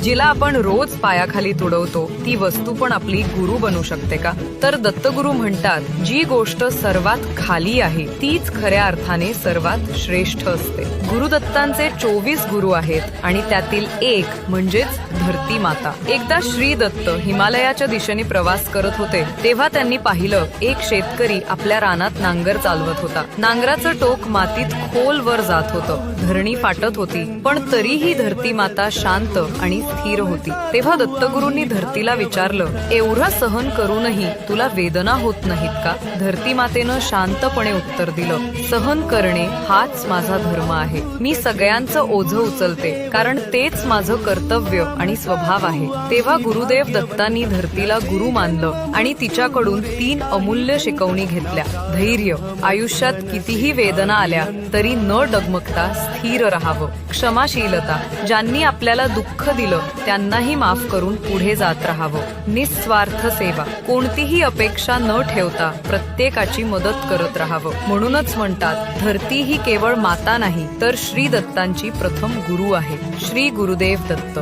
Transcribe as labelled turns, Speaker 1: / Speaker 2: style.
Speaker 1: जिला आपण रोज पायाखाली तुडवतो ती वस्तू पण आपली गुरु बनू शकते का? तर दत्तगुरु म्हणतात, जी गोष्ट सर्वात खाली आहे तीच खऱ्या अर्थाने सर्वात श्रेष्ठ असते. गुरुदत्तांचे 24 गुरु आहेत आणि त्यातील एक म्हणजेच धरती माता. एकदा श्री दत्त हिमालयाच्या दिशेने प्रवास करत होते तेव्हा त्यांनी पाहिलं, एक शेतकरी आपल्या रानात नांगर चालवत होता. नांगराचं टोक मातीत खोलवर जात होतं. धरणी फाटत होती, पण तरीही धरती माता शांत आणि स्थिर होती. तेव्हा दत्तगुरूंनी धरतीला विचारलं, एवढं सहन करूनही तुला वेदना होत नाहीत का? धरती मातेनं शांतपणे उत्तर दिलं, सहन करणे हाच माझा धर्म आहे. मी सगळ्यांचं ओझं उचलते, कारण तेच माझं कर्तव्य आणि स्वभाव आहे. तेव्हा गुरुदेव दत्तांनी धरतीला गुरु मानलं आणि तिच्याकडून 3 अमूल्य शिकवणी घेतल्या. धैर्य, आयुष्यात कितीही वेदना आल्या तरी न डगमगता स्थिर राहावं. क्षमाशीलता, ज्यांनी आपल्याला दुःख दिलं त्यांनाही माफ करून पुढे जात राहावं. निस्वार्थ सेवा, कोणतीही अपेक्षा न ठेवता प्रत्येकाची मदत करत राहावं. म्हणूनच म्हणतात, धरती ही केवळ माता नाही तर श्री दत्तांची प्रथम गुरु आहे. श्री गुरुदेव दत्त.